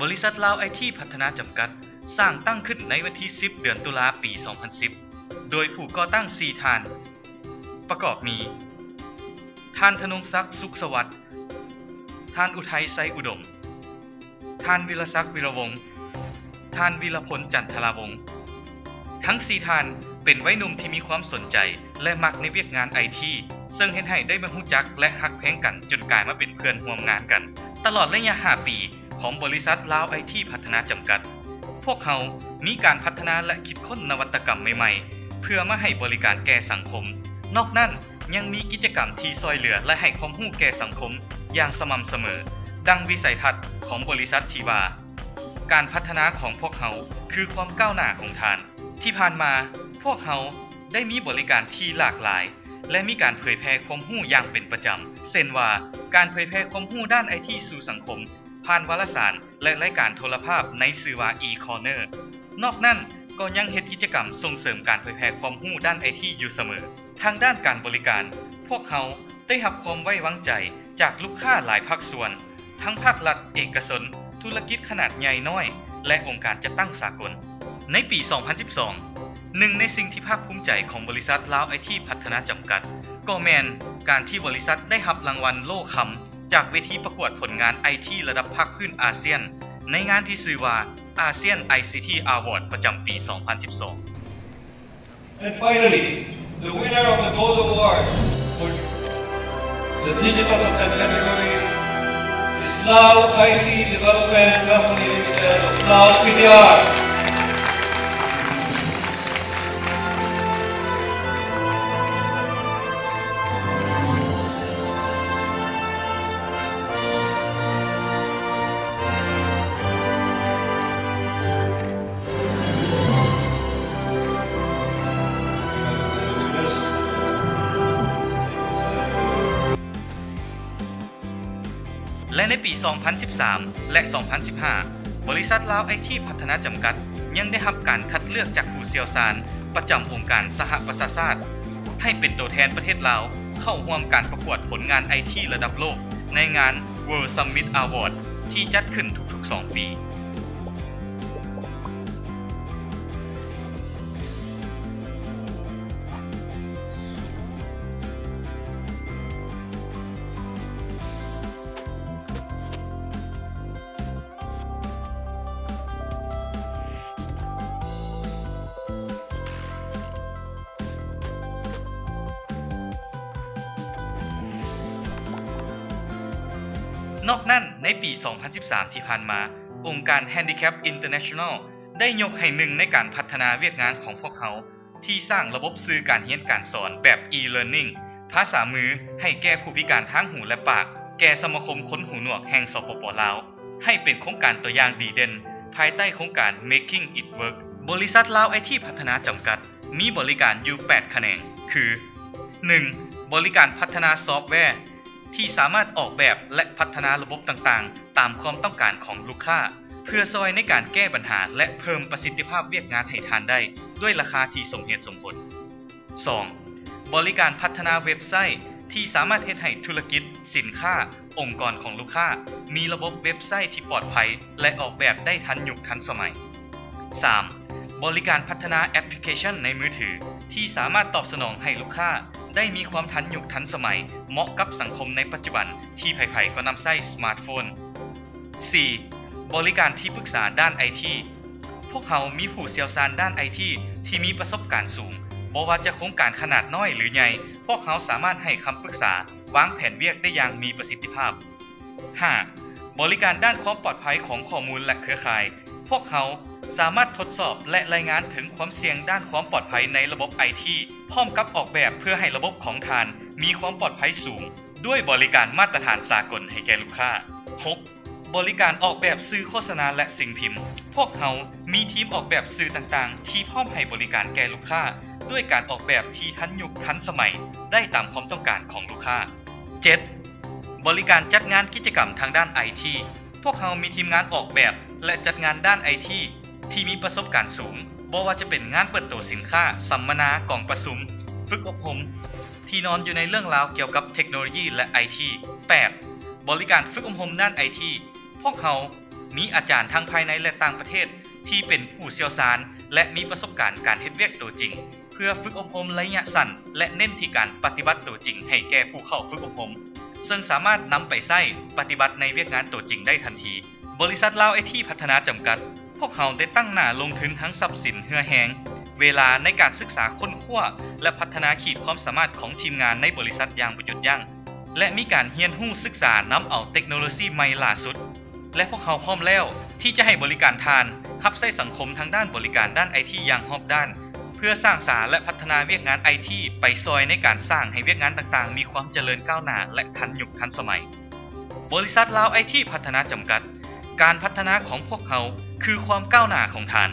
บริษัทลาวไอทีพัฒนาจำกัดสร้างตั้งขึ้นในวันที่ 10 เดือนตุลาปี 2010 โดยผู้ก่อตั้ง 4 ท่าน ประกอบมี ท่านธนงศักดิ์สุขสวัสดิ์ท่านอุทัยไซอุดม ท่านวิรศักดิ์วิรวงศ์ท่านวีรพลจันทราวงศ์ทั้ง 4 ท่านเป็นวัยหนุ่มที่มีความสนใจและมักในเวียกงานไอทีซึ่งเฮ็ดให้ได้มารู้จักและฮักแพงกันจนกลายมาเป็นเพื่อนร่วมงานกันตลอดระยะ 5 ปีของบริษัทลาวไอทีพัฒนาจำกัดพวกเขามีการพัฒนาและคิดค้นนวัตกรรมใหม่ๆเพื่อมาให้บริการแก่สังคมนอกนั้นยังมีกิจกรรมที่ซอยเหลือและให้ความรู้แก่สังคมอย่างสม่ำเสมอดังวิสัยทัศน์ของบริษัทที่ว่าการพัฒนาของพวกเขาคือความก้าวหน้าของท่านที่ผ่านมาพวกเขาได้มีบริการที่หลากหลายและมีการเผยแพร่ความรู้อย่างเป็นประจำเช่นว่าการเผยแพร่ความรู้ด้านไอทีสู่สังคมผ่านวารสารและรายการโทรภาพในชื่อว่า e-corner นอกนั้นก็ยังเฮ็ดกิจกรรมส่งเสริมการเผยแพร่ความรู้ด้านไอทีอยู่เสมอทางด้านการบริการพวกเขาได้รับความไว้วางใจจากลูกค้าหลายภาคส่วนทั้งภาครัฐเอกชนธุรกิจขนาดใหญ่น้อยและองค์การจัดตั้งสากลในปี 2012 หนึ่งในสิ่งที่ภาคภูมิใจของบริษัทลาวไอทีพัฒนาจำกัดก็แม่นการที่บริษัทได้รับรางวัลโล่คำจากเวทีประกวดผลงานไอทีระดับภาคพื้นอาเซียนในงานที่ชื่อว่า ASEAN ICT Award ประจำปี 2012 And finally, the winner of the Gold Award for the digital content category is Lao IT Development Company Limited of Lao PDR. และในปี 2013 และ 2015 บริษัทลาวไอทีพัฒนาจำกัดยังได้รับการคัดเลือกจากผู้เชี่ยวชาญประจำองค์การสหประชาชาติให้เป็นตัวแทนประเทศลาวเข้าร่วมการประกวดผลงานไอทีระดับโลกในงาน World Summit Award ที่จัดขึ้นทุกๆ 2 ปีนอกนั้นในปี 2013 ที่ผ่านมาองค์การ Handicap International ได้ยกให้หนึ่งในการพัฒนาเวียกงานของพวกเขาที่สร้างระบบสื่อการเรียนการสอนแบบ e-learning ภาษามือให้แก่ผู้พิการทางหูและปากแก่สมาคมคนหูหนวกแห่งสปป.ลาวให้เป็นโครงการตัวอย่างดีเด่นภายใต้โครงการ Making It Work บริษัทลาวไอทีพัฒนาจำกัดมีบริการอยู่ 8 แขนงคือ 1. บริการพัฒนาซอฟต์แวร์ที่สามารถออกแบบและพัฒนาระบบต่างๆตามความต้องการของลูกค้าเพื่อช่วยในการแก้ปัญหาและเพิ่มประสิทธิภาพเวียกงานให้ท่านได้ด้วยราคาที่สมเหตุสมผล 2. บริการพัฒนาเว็บไซต์ที่สามารถเฮ็ดให้ธุรกิจสินค้าองค์กรของลูกค้ามีระบบเว็บไซต์ที่ปลอดภัยและออกแบบได้ทันยุคทันสมัย 3. บริการพัฒนาแอปพลิเคชันในมือถือที่สามารถตอบสนองให้ลูกค้าได้มีความทันยุคทันสมัยเหมาะกับสังคมในปัจจุบันที่ไผๆก็นำใช้สมาร์ทโฟน 4. บริการที่ปรึกษาด้านไอทีพวกเขามีผู้เชี่ยวชาญด้านไอทีที่มีประสบการณ์สูงบ่ว่าจะโครงการขนาดน้อยหรือใหญ่พวกเขาสามารถให้คำปรึกษาวางแผนเวียกได้อย่างมีประสิทธิภาพ 5. บริการด้านความปลอดภัยของข้อมูลและเครือข่ายพวกเขาสามารถทดสอบและรายงานถึงความเสี่ยงด้านความปลอดภัยในระบบ IT พร้อมกับออกแบบเพื่อให้ระบบของท่านมีความปลอดภัยสูงด้วยบริการมาตรฐานสากลให้แก่ลูกค้า 6. บริการออกแบบสื่อโฆษณาและสิ่งพิมพ์พวกเขามีทีมออกแบบสื่อต่างๆที่พร้อมให้บริการแก่ลูกค้าด้วยการออกแบบที่ทันยุคทันสมัยได้ตามความต้องการของลูกค้า 7. บริการจัดงานกิจกรรมทางด้าน IT พวกเขามีทีมงานออกแบบและจัดงานด้าน ITที่มีประสบการณ์สูงบ่ว่าจะเป็นงานเปิดตัวสินค้าสัมมนากล่องประชุมฝึกอบรมที่นอนอยู่ในเรื่องราวเกี่ยวกับเทคโนโลยีและ IT 8. บริการฝึกอบรมด้าน IT พวกเขา มีอาจารย์ทั้งภายในและต่างประเทศที่เป็นผู้เชี่ยวชาญและมีประสบการณ์การเฮ็ดเวียกตัวจริงเพื่อฝึกอบรมระยะสั้นและเน้นที่การปฏิบัติตัวจริงให้แก่ผู้เข้าฝึกอบรมซึ่งสามารถนำไปใช้ปฏิบัติในเวียกงานตัวจริงได้ทันทีบริษัทลาวไอทีพัฒนาจำกัดพวกเขาได้ตั้งหน้าลงทุนทั้งทรัพย์สินเหือแหงเวลาในการศึกษาค้นคว้าและพัฒนาขีดความสามารถของทีมงานในบริษัทอย่างบ่หยุดยั้งและมีการเรียนรู้ศึกษานำเอาเทคโนโลยีใหม่ล่าสุดและพวกเขาพร้อมแล้วที่จะให้บริการทานรับใช้สังคมทางด้านบริการด้านไอทีอย่างรอบด้านเพื่อสร้างสรรค์และพัฒนาเวียกงานไอทีไปซอยในการสร้างให้เวียกงานต่างๆมีความเจริญก้าวหน้าและทันยุคทันสมัยบริษัทลาวไอทีพัฒนาจำกัดการพัฒนาของพวกเขาคือความก้าวหน้าของท่าน